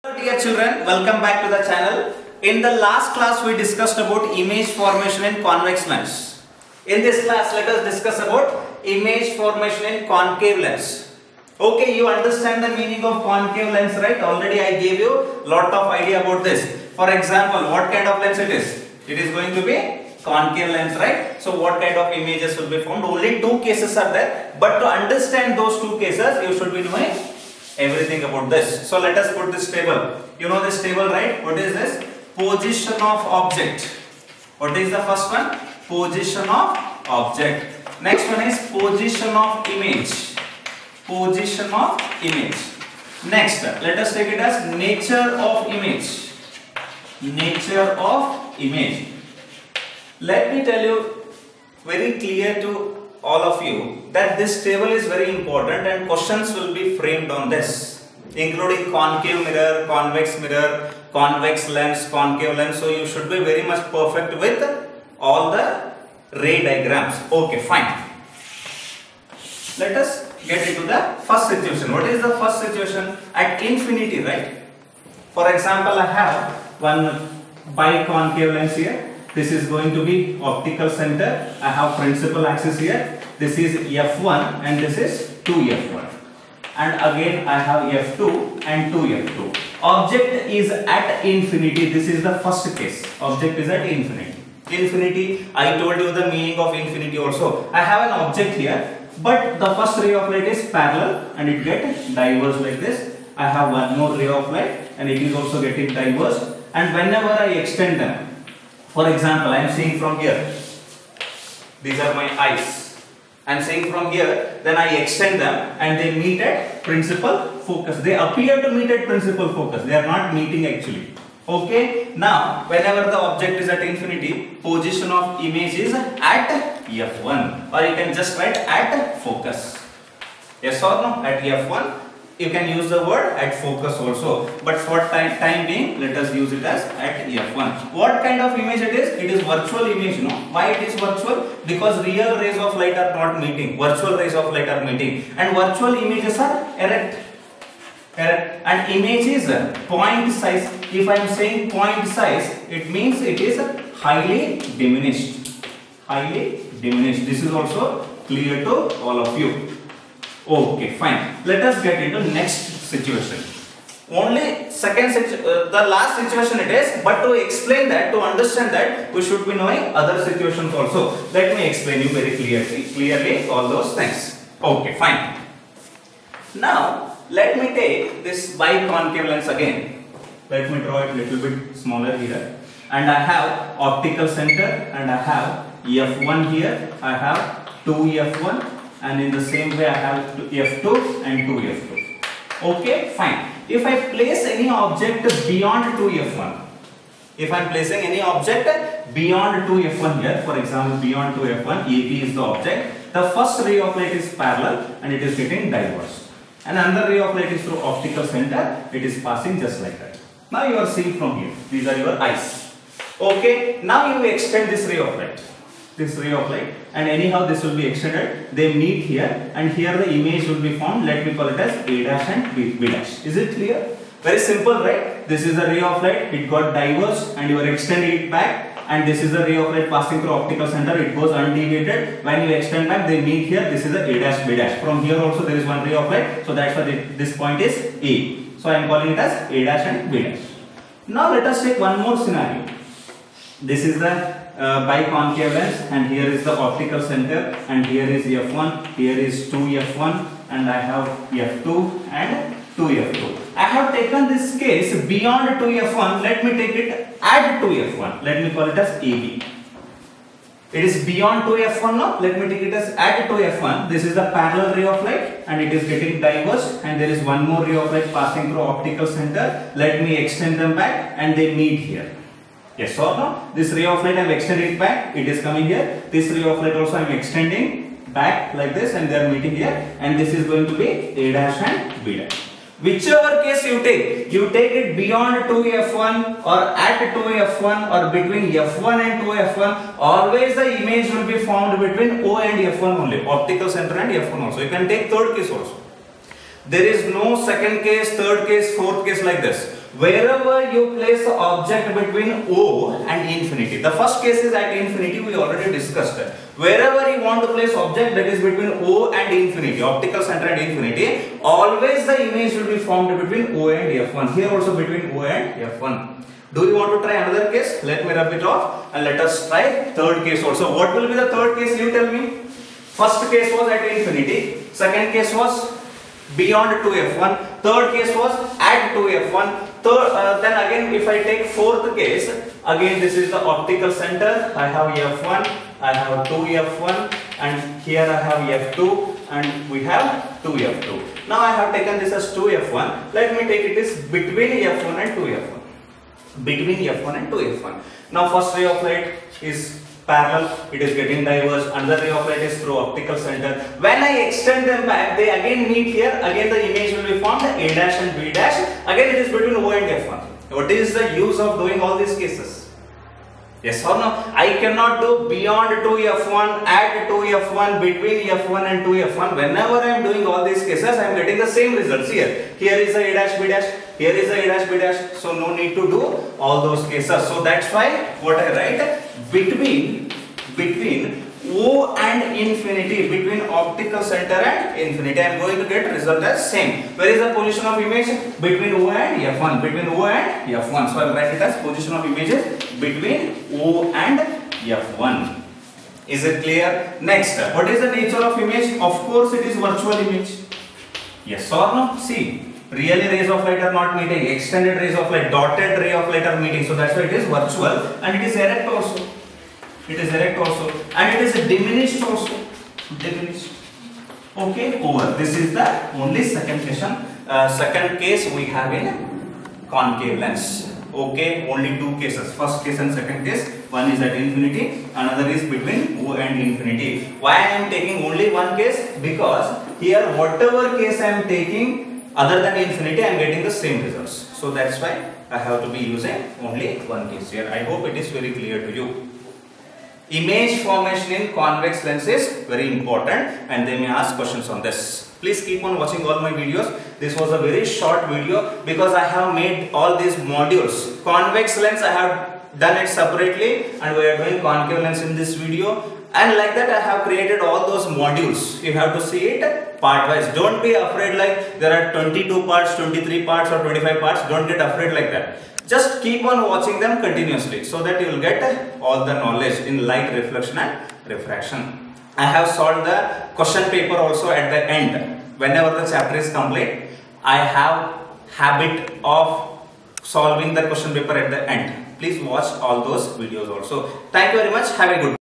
Hello dear children, welcome back to the channel. In the last class we discussed about image formation in convex lens. In this class let us discuss about image formation in concave lens. Okay, you understand the meaning of concave lens, right? Already I gave you lot of idea about this. For example, what kind of lens it is? It is going to be concave lens, right? So what kind of images will be formed? Only two cases are there, but to understand those two cases you should be knowing everything about this. So let us put this table. You know this table, right? What is this? Position of object. What is the first one? Position of object. Next one is position of image. Position of image. Next, let us take it as nature of image. Nature of image. Let me tell you very clear to all of you that this table is very important and questions will be framed on this, including concave mirror, convex lens, concave lens. So you should be very much perfect with all the ray diagrams. Okay, fine. Let us get into the first situation. What is the first situation? At infinity, right? For example, I have one biconcave lens here. This is going to be optical center. I have principal axis here. This is f1 and this is 2f1. And again I have f2 and 2f2. Object is at infinity. This is the first case. Object is at infinity. Infinity, I told you the meaning of infinity also. I have an object here, but the first ray of light is parallel and it gets diverged like this. I have one more ray of light and it is also getting diverged. And whenever I extend them, for example, I am seeing from here, these are my eyes. I am seeing from here, then I extend them and they meet at principal focus. They appear to meet at principal focus. They are not meeting actually. Okay. Now, whenever the object is at infinity, position of image is at f1, or you can just write at focus. Yes or no? At f1. You can use the word at focus also, but for time being, let us use it as at f1. What kind of image it is? It is virtual image, no? Why it is virtual? Because real rays of light are not meeting. Virtual rays of light are meeting, and virtual images are erect. And image is point size. If I am saying point size, it means it is highly diminished. Highly diminished. This is also clear to all of you. Okay, fine. Let us get into next situation. Only the last situation it is, but to explain that, to understand that, we should be knowing other situations also. Let me explain you very clearly all those things. Okay, fine. Now, let me take this biconcave lens again. Let me draw it a little bit smaller here. And I have optical center and I have f1 here. I have 2f1. And in the same way I have f2 and 2f2. Okay, fine. If I place any object beyond 2f1, if I am placing any object beyond 2f1 here, for example beyond 2f1, AB is the object, the first ray of light is parallel and it is getting diverged. And another ray of light is through optical center, it is passing just like that. Now you are seeing from here, these are your eyes. Okay, now you extend this ray of light. This ray of light, and anyhow this will be extended. They meet here and here the image will be formed. Let me call it as A dash and B dash. Is it clear? Very simple, right? This is the ray of light, it got diverged and you are extending it back, and this is the ray of light passing through optical center, it goes undeviated. When you extend back, they meet here. This is the A dash B dash. From here also there is one ray of light, so that's why this point is A. So I am calling it as A dash and B dash. Now let us take one more scenario. This is the biconcave lens, and here is the optical center, and here is f1, here is 2f1, and I have f2 and 2f2. I have taken this case beyond 2f1. Let me take it at 2f1. Let me call it as AB. It is beyond 2f1 now. Let me take it as at 2f1. This is the parallel ray of light and it is getting diverged, and there is one more ray of light passing through optical center. Let me extend them back and they meet here. Yes or no? This ray of light I am extending it back, it is coming here. This ray of light also I am extending back like this and they are meeting here, and this is going to be A dash and B dash. Whichever case you take it beyond 2f1 or at 2f1 or between f1 and 2f1, always the image will be found between O and f1 only, optical center and f1 also. You can take third case also. There is no second case, third case, fourth case like this. Wherever you place the object between O and infinity. The first case is at infinity, we already discussed it. Wherever you want to place object that is between O and infinity, optical center and infinity, always the image will be formed between O and F1. Here also between O and F1. Do you want to try another case? Let me rub it off and let us try third case also. What will be the third case? You tell me. First case was at infinity. Second case was beyond 2f1. Third case was at 2f1. Then again, if I take fourth case, again this is the optical center. I have f1, I have 2f1, and here I have f2, and we have 2f2. Now I have taken this as 2f1. Let me take it is between f1 and 2f1. Between f1 and 2f1. Now first ray of light is parallel, it is getting diverged. Another ray of light is through optical center. When I extend them back, they again meet here. Again the image will be formed, A dash and B dash. Again it is between O and F1. What is the use of doing all these cases? Yes or no? I cannot do beyond 2f1, at 2f1, between f1 and 2f1. Whenever I am doing all these cases, I am getting the same results here. Here is the A dash, B dash. Here is the A dash, B dash. So no need to do all those cases. So that's why what I write, between O and infinity, between optical center and infinity, I am going to get result as same. Where is the position of image? Between O and F1. Between O and F1. So I will write it as position of images between O and F1. Is it clear? Next, what is the nature of image? Of course, it is virtual image. Yes or no? See, really rays of light are not meeting. Extended rays of light, dotted ray of light are meeting. So that's why it is virtual, and it is erect also. It is erect also, and it is diminished also. Diminished. Okay, over. This is the only second case we have in concave lens. Okay, only two cases. First case and second case. One is at infinity, another is between O and infinity. Why I am taking only one case? Because here whatever case I am taking other than infinity, I am getting the same results. So that's why I have to be using only one case here. I hope it is very clear to you. Image formation in convex lens is very important, and they may ask questions on this. Please keep on watching all my videos. This was a very short video because I have made all these modules. Convex lens I have done it separately, and we are doing concave lens in this video. And like that I have created all those modules. You have to see it part wise. Don't be afraid like there are 22 parts, 23 parts or 25 parts. Don't get afraid like that. Just keep on watching them continuously so that you will get all the knowledge in light reflection and refraction. I have solved the question paper also at the end. Whenever the chapter is complete, I have habit of solving the question paper at the end. Please watch all those videos also. Thank you very much. Have a good day.